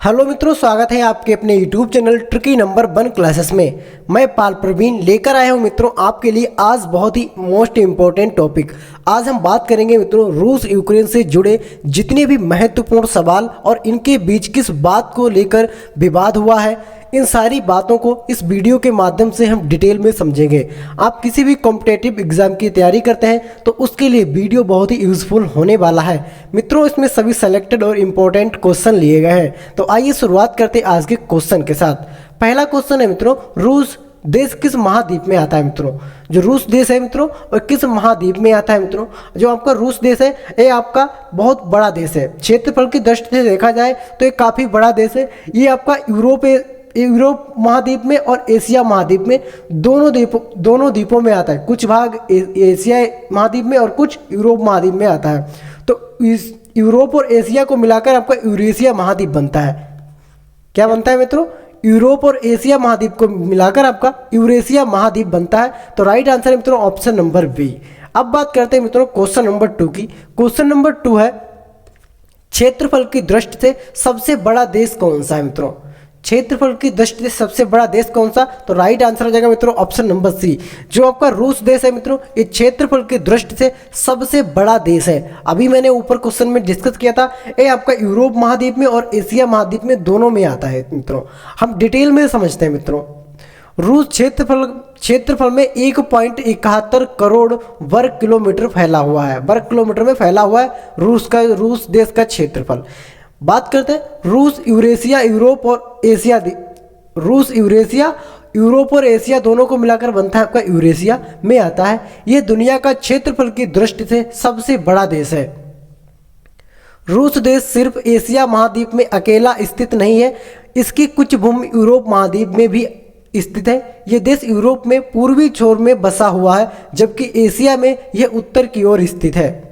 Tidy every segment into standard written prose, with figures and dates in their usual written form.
Hello मित्रों, स्वागत है आपके अपने YouTube channel tricky number 1 classes में। मैं पाल प्रवीण लेकर आया हूं मित्रों आपके लिए आज बहुत ही मोस्ट इम्पोर्टेंट टॉपिक। आज हम बात करेंगे मित्रों रूस यूक्रेन से जुड़े जितने भी महत्वपूर्ण सवाल और इनके बीच किस बात को लेकर विवाद हुआ है, इन सारी बातों को इस वीडियो के माध्यम से हम डिटेल में समझेंगे। आप किसी भी कॉम्पिटेटिव एग्जाम की तैयारी करते हैं तो उसके लिए वीडियो बहुत ही यूजफुल होने वाला है मित्रों। इसमें सभी सेलेक्टेड और इम्पोर्टेंट क्वेश्चन लिए गए हैं। तो आइए शुरुआत करते हैं आज के क्वेश्चन के साथ। पहला क्वेश्चन है मित्रों, रूस देश किस महाद्वीप में आता है मित्रों? जो रूस देश है मित्रों और किस महाद्वीप में आता है मित्रों? जो आपका रूस देश है ये आपका बहुत बड़ा देश है। क्षेत्रफल की दृष्टि से देखा जाए तो ये काफ़ी बड़ा देश है। ये आपका यूरोप महाद्वीप में और एशिया महाद्वीप में दोनों द्वीपों में आता है। कुछ भाग एशिया महाद्वीप में और कुछ यूरोप महाद्वीप में आता है। तो इस यूरोप और एशिया को मिलाकर आपका यूरेशिया महाद्वीप बनता है। क्या बनता है मित्रों? यूरोप और एशिया महाद्वीप को मिलाकर आपका यूरेशिया महाद्वीप बनता है। तो राइट आंसर है मित्रों ऑप्शन नंबर बी। अब बात करते हैं मित्रों क्वेश्चन नंबर 2 की। क्वेश्चन नंबर 2 है, क्षेत्रफल की दृष्टि से सबसे बड़ा देश कौन सा है मित्रों? क्षेत्रफल की दृष्टि से सबसे बड़ा देश कौन सा? तो राइट आंसर हो जाएगा मित्रों ऑप्शन नंबर सी। जो आपका रूस देश है मित्रों ये क्षेत्रफल की दृष्टि से सबसे बड़ा देश है। अभी मैंने ऊपर क्वेश्चन में डिस्कस किया था, ये आपका यूरोप महाद्वीप में और एशिया महाद्वीप में दोनों में आता है मित्रों। हम डिटेल में समझते हैं मित्रों। रूस क्षेत्रफल में 1.71 करोड़ वर्ग किलोमीटर फैला हुआ है। वर्ग किलोमीटर में फैला हुआ है रूस देश का क्षेत्रफल। बात करते हैं रूस यूरेशिया यूरोप और एशिया दोनों को मिलाकर बनता है आपका यूरेशिया में आता है। यह दुनिया का क्षेत्रफल की दृष्टि से सबसे बड़ा देश है। रूस देश सिर्फ एशिया महाद्वीप में अकेला स्थित नहीं है, इसकी कुछ भूमि यूरोप महाद्वीप में भी स्थित है। यह देश यूरोप में पूर्वी छोर में बसा हुआ है जबकि एशिया में यह उत्तर की ओर स्थित है।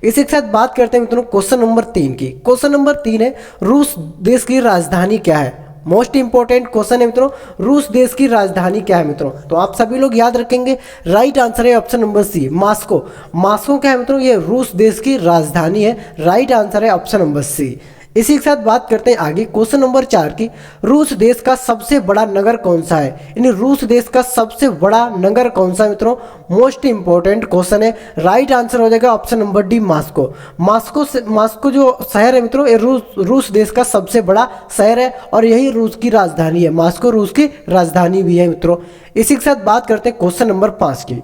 इसी के साथ बात करते हैं मित्रों क्वेश्चन नंबर 3 की। क्वेश्चन नंबर 3 है, रूस देश की राजधानी क्या है? मोस्ट इंपॉर्टेंट क्वेश्चन है मित्रों, रूस देश की राजधानी क्या है मित्रों? तो आप सभी लोग याद रखेंगे राइट आंसर है option number C, Moscow. Moscow क्या है मित्रों? ये रूस देश की राजधानी है। राइट आंसर है ऑप्शन नंबर सी। इसी के साथ बात करते हैं आगे क्वेश्चन नंबर 4 की। रूस देश का सबसे बड़ा नगर कौन सा है? यानी रूस देश का सबसे बड़ा नगर कौन सा है मित्रों? मोस्ट इंपॉर्टेंट क्वेश्चन है। राइट आंसर हो जाएगा option number D, Moscow. Moscow जो शहर है मित्रों ये रूस देश का सबसे बड़ा शहर है और यही रूस की राजधानी है। मॉस्को रूस की राजधानी भी है मित्रों। इसी के साथ बात करते हैं क्वेश्चन नंबर 5 की।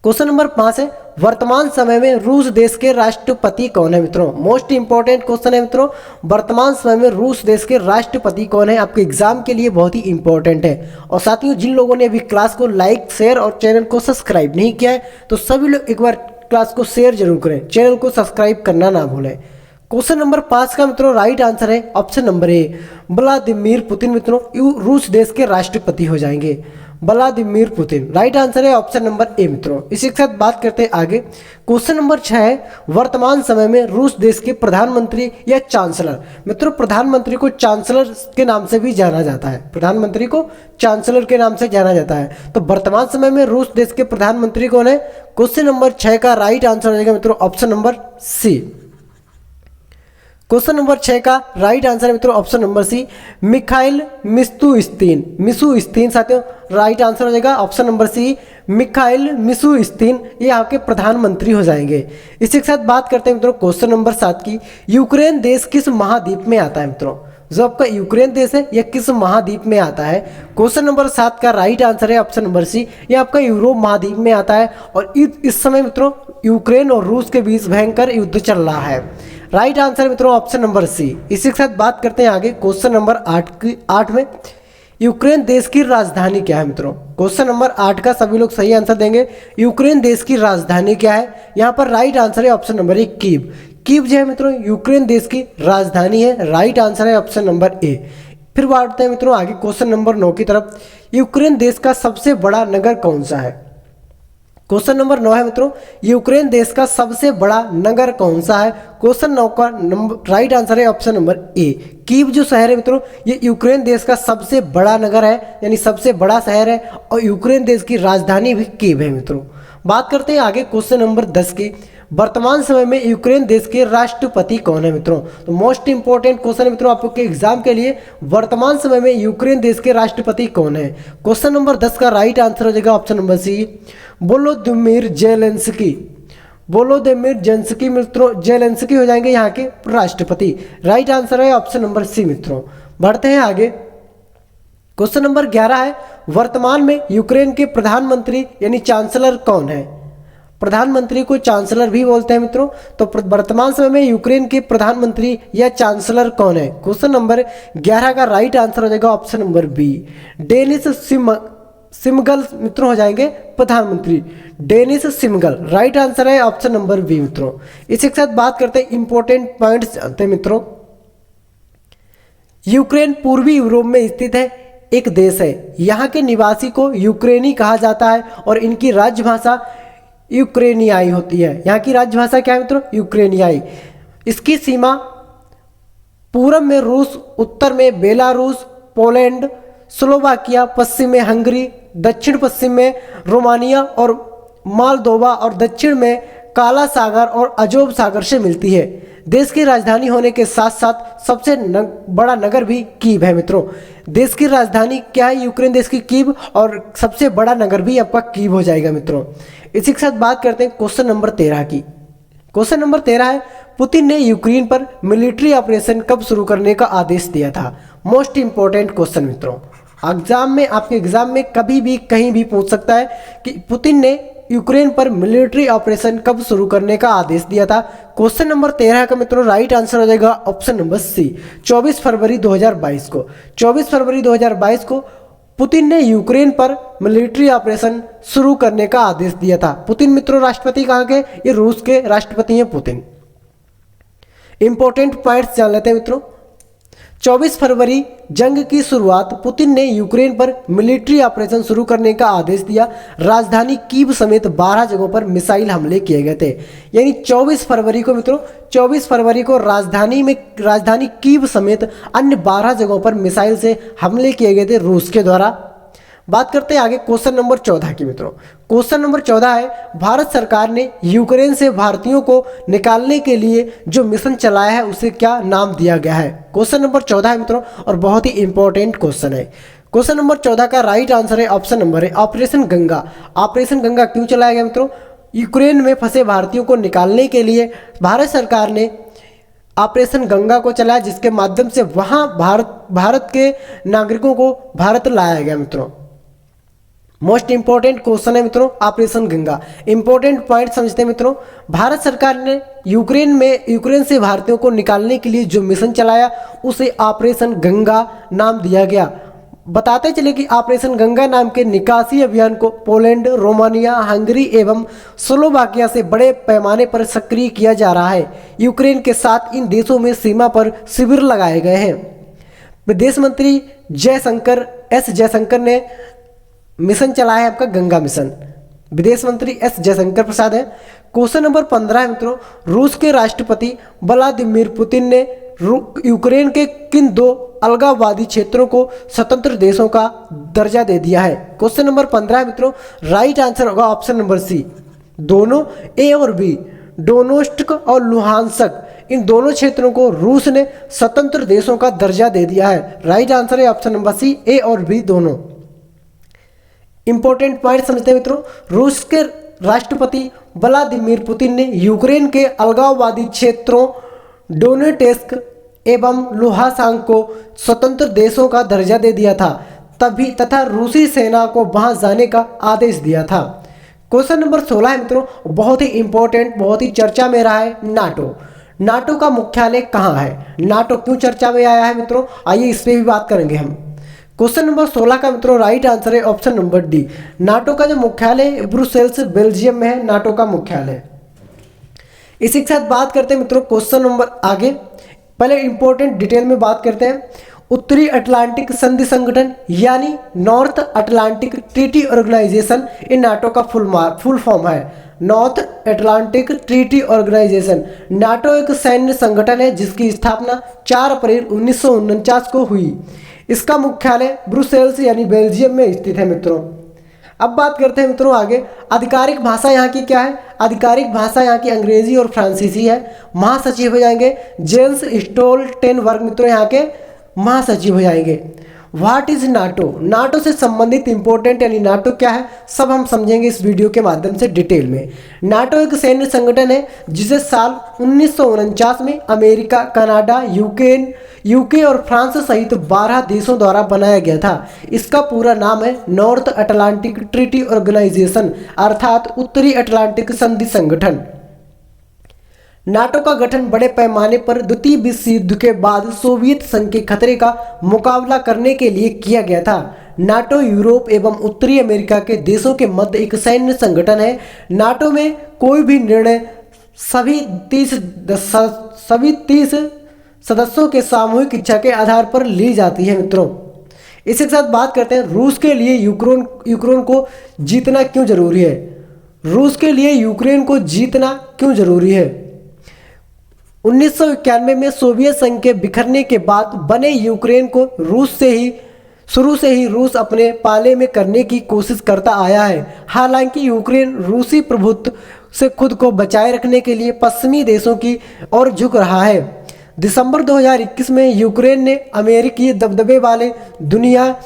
क्वेश्चन नंबर 5 है, वर्तमान समय में रूस देश के राष्ट्रपति कौन है मित्रों? मोस्ट इंपॉर्टेंट क्वेश्चन है मित्रों, वर्तमान समय में रूस देश के राष्ट्रपति कौन है? आपके एग्जाम के लिए बहुत ही इंपॉर्टेंट है। और साथियों जिन लोगों ने अभी क्लास को लाइक शेयर और चैनल को सब्सक्राइब नहीं किया है तो सभी लोग एक बार क्लास को शेयर जरूर करें, चैनल को सब्सक्राइब करना ना भूलें। क्वेश्चन नंबर 5 का मित्रों राइट आंसर है option number A, Vladimir Putin मित्रों रूस देश के राष्ट्रपति हो जाएंगे। व्लादिमीर पुतिन राइट आंसर है ऑप्शन नंबर ए मित्रों। इसी के साथ बात करते हैं आगे क्वेश्चन नंबर 6 है, वर्तमान समय में रूस देश के प्रधानमंत्री या चांसलर मित्रों, प्रधानमंत्री को चांसलर के नाम से भी जाना जाता है। प्रधानमंत्री को चांसलर के नाम से जाना जाता है। तो वर्तमान समय में रूस देश के प्रधानमंत्री कौन है? क्वेश्चन नंबर 6 का राइट आंसर हो जाएगा मित्रों option number C. Question number 6 का राइट आंसर है मित्रों option number C, Mikhail Mishustin साथियों राइट आंसर हो जाएगा option number C, Mikhail Mishustin ये आपके प्रधानमंत्री हो जाएंगे। इसी के साथ बात करते हैं मित्रों क्वेश्चन नंबर 7 की। यूक्रेन देश किस महाद्वीप में आता है मित्रों? जो आपका यूक्रेन देश है यह किस महाद्वीप में आता है? क्वेश्चन नंबर 7 का राइट आंसर है ऑप्शन नंबर सी, यह आपका यूरोप महाद्वीप में आता है। और इस समय मित्रों यूक्रेन और रूस के बीच भयंकर युद्ध चल रहा है। राइट आंसर मित्रों ऑप्शन नंबर सी। इसी के साथ बात करते हैं आगे क्वेश्चन नंबर 8 में, यूक्रेन देश की राजधानी क्या है मित्रों? क्वेश्चन नंबर 8 का सभी लोग सही आंसर देंगे। यूक्रेन देश की राजधानी क्या है? यहाँ पर राइट आंसर है option number A, Kyiv. Kyiv जो है मित्रों यूक्रेन देश की राजधानी है। राइट आंसर है ऑप्शन नंबर ए। फिर बढ़ते हैं मित्रों आगे क्वेश्चन नंबर 9 की तरफ। यूक्रेन देश का सबसे बड़ा नगर कौन सा है? क्वेश्चन नंबर 9 है मित्रों, यूक्रेन देश का सबसे बड़ा नगर कौन सा है? क्वेश्चन 9 का राइट आंसर है ऑप्शन नंबर ए, कीव जो शहर है मित्रों ये यूक्रेन देश का सबसे बड़ा नगर है, यानी सबसे बड़ा शहर है और यूक्रेन देश की राजधानी भी कीव है मित्रों। बात करते हैं आगे क्वेश्चन नंबर 10 की। वर्तमान समय में यूक्रेन देश के राष्ट्रपति कौन है मित्रों? तो मोस्ट इंपॉर्टेंट क्वेश्चन है मित्रों आपके एग्जाम के लिए, वर्तमान समय में यूक्रेन देश के राष्ट्रपति कौन है? क्वेश्चन नंबर 10 का राइट आंसर हो जाएगा option number C, Volodymyr Zelensky. Volodymyr Zelensky मित्रों, जेलेंस्की हो जाएंगे यहाँ के राष्ट्रपति। राइट आंसर है ऑप्शन नंबर सी मित्रों। बढ़ते हैं आगे। क्वेश्चन नंबर 11 है, वर्तमान में यूक्रेन के प्रधानमंत्री यानी चांसलर कौन है? प्रधानमंत्री को चांसलर भी बोलते हैं मित्रों। तो वर्तमान समय में यूक्रेन के प्रधानमंत्री या चांसलर कौन है? क्वेश्चन नंबर 11 का राइट आंसर हो जाएगा ऑप्शन नंबर बी, डेनिस सिमगल मित्रों हो जाएंगे प्रधानमंत्री, डेनिस सिमगल। राइट आंसर है ऑप्शन नंबर बी मित्रों। इसी के साथ बात करते हैं इंपॉर्टेंट पॉइंट्स जानते हैं मित्रों। यूक्रेन पूर्वी यूरोप में स्थित है, एक देश है। यहाँ के निवासी को यूक्रेनी कहा जाता है और इनकी राजभाषा यूक्रेनियाई होती है। यहाँ की राजभाषा क्या है मित्रों? यूक्रेनियाई। इसकी सीमा पूर्व में रूस, उत्तर में बेलारूस, पोलैंड, स्लोवाकिया, पश्चिम में हंगरी, दक्षिण पश्चिम में रोमानिया और मालदोवा और दक्षिण में काला सागर और अजोब सागर से मिलती है। देश की राजधानी होने के साथ साथ सबसे बड़ा नगर भी कीव है मित्रों। देश की राजधानी क्या है? यूक्रेन देश की कीव, और सबसे बड़ा नगर भी आपका कीव हो जाएगा मित्रों। इसी के साथ बात करते हैं क्वेश्चन नंबर 13 की। क्वेश्चन नंबर 13 है, पुतिन ने यूक्रेन पर मिलिट्री ऑपरेशन कब शुरू करने का आदेश दिया था? मोस्ट इंपॉर्टेंट क्वेश्चन मित्रों, एग्जाम में आपके एग्जाम में कभी भी कहीं भी पूछ सकता है कि पुतिन ने यूक्रेन पर मिलिट्री ऑपरेशन कब शुरू करने का आदेश दिया था। क्वेश्चन नंबर 13 का मित्रों राइट आंसर हो जाएगा ऑप्शन नंबर सी, 24 फरवरी 2022 को। 24 फरवरी 2022 को पुतिन ने यूक्रेन पर मिलिट्री ऑपरेशन शुरू करने का आदेश दिया था। पुतिन मित्रों राष्ट्रपति कहाँ के? ये रूस के राष्ट्रपति हैं पुतिन। इंपॉर्टेंट पॉइंट्स जान लेते हैं मित्रों। 24 फरवरी जंग की शुरुआत, पुतिन ने यूक्रेन पर मिलिट्री ऑपरेशन शुरू करने का आदेश दिया। राजधानी कीव समेत 12 जगहों पर मिसाइल हमले किए गए थे। यानी 24 फरवरी को मित्रों, 24 फरवरी को राजधानी कीव समेत अन्य 12 जगहों पर मिसाइल से हमले किए गए थे रूस के द्वारा। बात करते हैं आगे क्वेश्चन नंबर 14 की मित्रों। क्वेश्चन नंबर 14 है, भारत सरकार ने यूक्रेन से भारतीयों को निकालने के लिए जो मिशन चलाया है उसे क्या नाम दिया गया है? क्वेश्चन नंबर 14 है मित्रों और बहुत ही इंपॉर्टेंट क्वेश्चन है। क्वेश्चन नंबर 14 का राइट आंसर है ऑप्शन नंबर है ऑपरेशन गंगा। ऑपरेशन गंगा क्यों चलाया गया मित्रों? यूक्रेन में फंसे भारतीयों को निकालने के लिए भारत सरकार ने ऑपरेशन गंगा को चलाया, जिसके माध्यम से वहां भारत के नागरिकों को भारत लाया गया मित्रों। मोस्ट इंपॉर्टेंट क्वेश्चन है मित्रों ऑपरेशन गंगा। इंपॉर्टेंट पॉइंट समझते हैं मित्रों। भारत सरकार ने यूक्रेन से भारतीयों को निकालने के लिए जो मिशन चलाया उसे ऑपरेशन गंगा नाम दिया गया। बताते चले कि ऑपरेशन गंगा नाम के निकासी अभियान को पोलैंड, रोमानिया, हंगरी एवं स्लोवाकिया से बड़े पैमाने पर सक्रिय किया जा रहा है। यूक्रेन के साथ इन देशों में सीमा पर शिविर लगाए गए हैं। विदेश मंत्री एस जयशंकर ने मिशन चलाया है आपका गंगा मिशन। विदेश मंत्री एस जयशंकर प्रसाद है। क्वेश्चन नंबर 15 है मित्रों, रूस के राष्ट्रपति व्लादिमीर पुतिन ने यूक्रेन के किन 2 अलगाववादी क्षेत्रों को स्वतंत्र देशों का दर्जा दे दिया है? क्वेश्चन नंबर 15 है मित्रों, राइट आंसर होगा ऑप्शन नंबर सी, दोनों, ए और बी, डोनेट्स्क और लुहांस्क। इन दोनों क्षेत्रों को रूस ने स्वतंत्र देशों का दर्जा दे दिया है। राइट आंसर है ऑप्शन नंबर सी, ए और बी दोनों। इंपॉर्टेंट पॉइंट समझते हैं मित्रों। रूस के राष्ट्रपति व्लादिमीर पुतिन ने यूक्रेन के अलगाववादी क्षेत्रों डोनेट्स्क एवं लुहांस्क को स्वतंत्र देशों का दर्जा दे दिया था तथा रूसी सेना को वहां जाने का आदेश दिया था। क्वेश्चन नंबर 16 है मित्रों, बहुत ही इंपॉर्टेंट, बहुत ही चर्चा में रहा है नाटो। नाटो का मुख्यालय कहाँ है? नाटो क्यों चर्चा में आया है मित्रों? आइए इस पर भी बात करेंगे हम। क्वेश्चन नंबर 16 का मित्रों राइट आंसर है ऑप्शन नंबर डी, नाटो का जो मुख्यालय ब्रुसेल्स बेल्जियम में है, नाटो का मुख्यालय। इसी के साथ बात करते हैं मित्रों क्वेश्चन नंबर आगे। पहले इंपॉर्टेंट डिटेल में बात करते हैं। उत्तरी अटलांटिक संधि संगठन यानी नॉर्थ अटलांटिक ट्रीटी ऑर्गेनाइजेशन, ये नाटो का फुल फॉर्म है। North Atlantic Treaty Organisation NATO एक सैन्य संगठन है जिसकी स्थापना 4 अप्रैल 1949 को हुई। इसका मुख्यालय ब्रुसेल्स यानी बेल्जियम में स्थित है मित्रों। अब बात करते हैं मित्रों आगे। आधिकारिक भाषा यहाँ की क्या है? आधिकारिक भाषा यहाँ की अंग्रेजी और फ्रांसीसी है। महासचिव हो जाएंगे जेंस स्टोल्टेनबर्ग मित्रों यहाँ के महासचिव हो जाएंगे। What is NATO? नाटो से संबंधित इंपॉर्टेंट यानी नाटो क्या है सब हम समझेंगे इस वीडियो के माध्यम से डिटेल में। नाटो एक सैन्य संगठन है जिसे साल 1949 में अमेरिका, कनाडा, यूके और फ्रांस सहित 12 देशों द्वारा बनाया गया था। इसका पूरा नाम है नॉर्थ अटलांटिक ट्रीटी ऑर्गेनाइजेशन अर्थात उत्तरी अटलांटिक संधि संगठन। नाटो का गठन बड़े पैमाने पर द्वितीय विश्व युद्ध के बाद सोवियत संघ के खतरे का मुकाबला करने के लिए किया गया था। नाटो यूरोप एवं उत्तरी अमेरिका के देशों के मध्य एक सैन्य संगठन है। नाटो में कोई भी निर्णय सभी 30 सदस्यों के सामूहिक इच्छा के आधार पर ली जाती है मित्रों। इसी के साथ बात करते हैं रूस के लिए यूक्रेन को जीतना क्यों जरूरी है। रूस के लिए यूक्रेन को जीतना क्यों जरूरी है? 1991 में सोवियत संघ के बिखरने के बाद बने यूक्रेन को शुरू से ही रूस अपने पाले में करने की कोशिश करता आया है। हालांकि यूक्रेन रूसी प्रभुत्व से खुद को बचाए रखने के लिए पश्चिमी देशों की ओर झुक रहा है। दिसंबर 2021 में यूक्रेन ने अमेरिकी दबदबे वाले दुनिया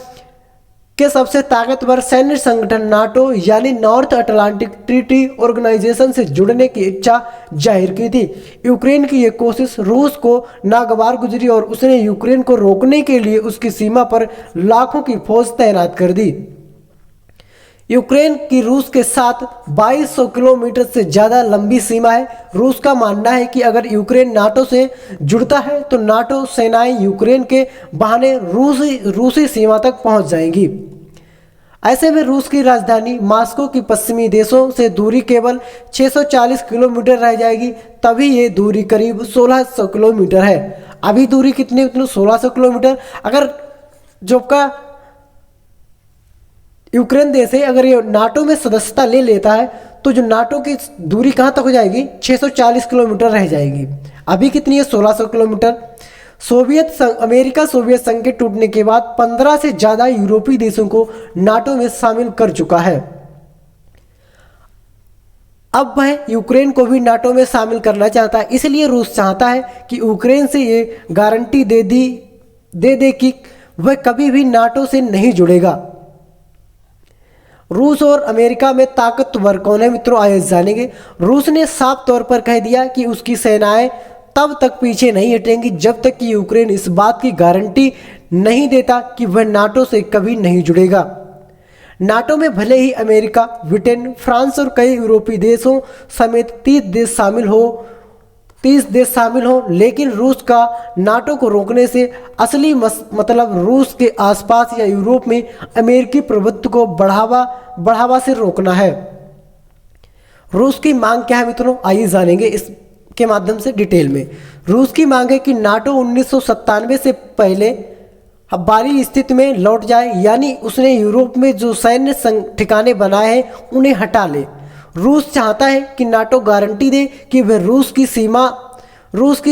के सबसे ताकतवर सैन्य संगठन नाटो यानी नॉर्थ अटलांटिक ट्रीटी ऑर्गेनाइजेशन से जुड़ने की इच्छा जाहिर की थी। यूक्रेन की यह कोशिश रूस को नागवार गुजरी और उसने यूक्रेन को रोकने के लिए उसकी सीमा पर लाखों की फौज तैनात कर दी। यूक्रेन की रूस के साथ 2200 किलोमीटर से ज़्यादा लंबी सीमा है। रूस का मानना है कि अगर यूक्रेन नाटो से जुड़ता है तो नाटो सेनाएं यूक्रेन के बहाने रूसी सीमा तक पहुंच जाएंगी। ऐसे में रूस की राजधानी मॉस्को की पश्चिमी देशों से दूरी केवल 640 किलोमीटर रह जाएगी। तभी ये दूरी करीब 1600 किलोमीटर है। अभी दूरी कितनी 1600 किलोमीटर। अगर जो का यूक्रेन देश है अगर ये नाटो में सदस्यता ले लेता है तो जो नाटो की दूरी कहाँ तक हो जाएगी 640 किलोमीटर रह जाएगी। अभी कितनी है 1600 किलोमीटर। अमेरिका सोवियत संघ के टूटने के बाद 15 से ज़्यादा यूरोपीय देशों को नाटो में शामिल कर चुका है। अब वह यूक्रेन को भी नाटो में शामिल करना चाहता है। इसलिए रूस चाहता है कि यूक्रेन से ये गारंटी दे दे कि वह कभी भी नाटो से नहीं जुड़ेगा। रूस और अमेरिका में ताकतवर कौन है मित्रों आइए जानेंगे। रूस ने साफ तौर पर कह दिया कि उसकी सेनाएं तब तक पीछे नहीं हटेंगी जब तक कि यूक्रेन इस बात की गारंटी नहीं देता कि वह नाटो से कभी नहीं जुड़ेगा। नाटो में भले ही अमेरिका, ब्रिटेन, फ्रांस और कई यूरोपीय देशों समेत 30 देश शामिल हो, लेकिन रूस का नाटो को रोकने से असली मतलब रूस के आसपास या यूरोप में अमेरिकी प्रभुत्व को बढ़ावा से रोकना है। रूस की मांग क्या है मित्रों आइए जानेंगे इसके माध्यम से डिटेल में। रूस की मांग है कि नाटो 1997 से पहले बारी स्थिति में लौट जाए, यानी उसने यूरोप में जो सैन्य ठिकाने बनाए हैं उन्हें हटा ले। रूस चाहता है कि नाटो गारंटी दे कि वह रूस की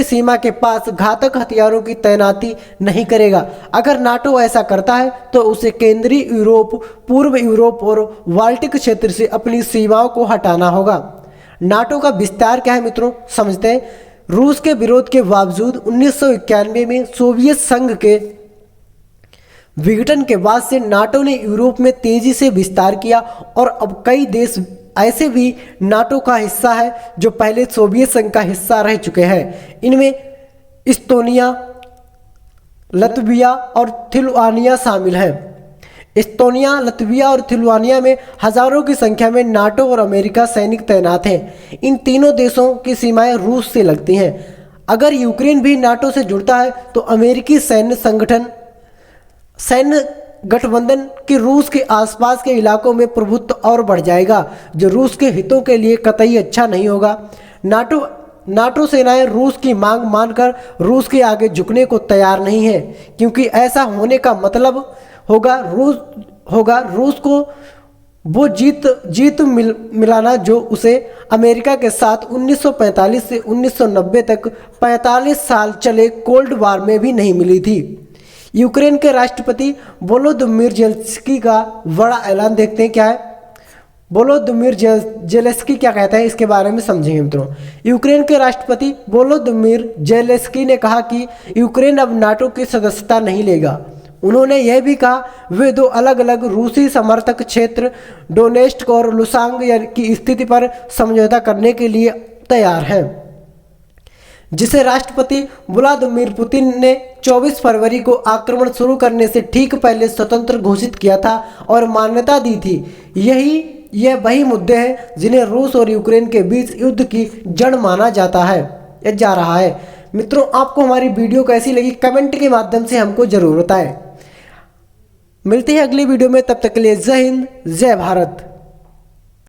सीमा के पास घातक हथियारों की तैनाती नहीं करेगा। अगर नाटो ऐसा करता है तो उसे केंद्रीय यूरोप, पूर्व यूरोप और बाल्टिक क्षेत्र से अपनी सीमाओं को हटाना होगा। नाटो का विस्तार क्या है मित्रों समझते हैं। रूस के विरोध के बावजूद 1991 में सोवियत संघ के विघटन के बाद से नाटो ने यूरोप में तेजी से विस्तार किया और अब कई देश ऐसे भी नाटो का हिस्सा है जो पहले सोवियत संघ का हिस्सा रह चुके हैं। इनमें इस्तोनिया, लत्विया और लिथुआनिया शामिल है। इस्तोनिया, लत्विया और लिथुआनिया में हजारों की संख्या में नाटो और अमेरिका सैनिक तैनात हैं। इन तीनों देशों की सीमाएं रूस से लगती हैं। अगर यूक्रेन भी नाटो से जुड़ता है तो अमेरिकी सैन्य गठबंधन के रूस के आसपास के इलाकों में प्रभुत्व और बढ़ जाएगा, जो रूस के हितों के लिए कतई अच्छा नहीं होगा। नाटो सेनाएं रूस की मांग मानकर रूस के आगे झुकने को तैयार नहीं है, क्योंकि ऐसा होने का मतलब होगा रूस को वो जीत मिलाना जो उसे अमेरिका के साथ 1945 से 1990 तक 45 साल चले कोल्ड वार में भी नहीं मिली थी। यूक्रेन के राष्ट्रपति वोलोदिमीर ज़ेलेंस्की का बड़ा ऐलान देखते हैं क्या है। वोलोदिमीर जेलेंस्की क्या कहते हैं इसके बारे में समझेंगे मित्रों। यूक्रेन के राष्ट्रपति वोलोदिमीर जेलेंस्की ने कहा कि यूक्रेन अब नाटो की सदस्यता नहीं लेगा। उन्होंने यह भी कहा वे दो अलग अलग रूसी समर्थक क्षेत्र डोनेट्स्क और लुहांस्क की स्थिति पर समझौता करने के लिए तैयार हैं, जिसे राष्ट्रपति व्लादिमीर पुतिन ने 24 फरवरी को आक्रमण शुरू करने से ठीक पहले स्वतंत्र घोषित किया था और मान्यता दी थी। यह वही मुद्दे हैं जिन्हें रूस और यूक्रेन के बीच युद्ध की जड़ माना जा रहा है। मित्रों, आपको हमारी वीडियो कैसी लगी कमेंट के माध्यम से हमको जरूर बताएं। मिलते हैं अगली वीडियो में, तब तक के लिए जय हिंद जय भारत।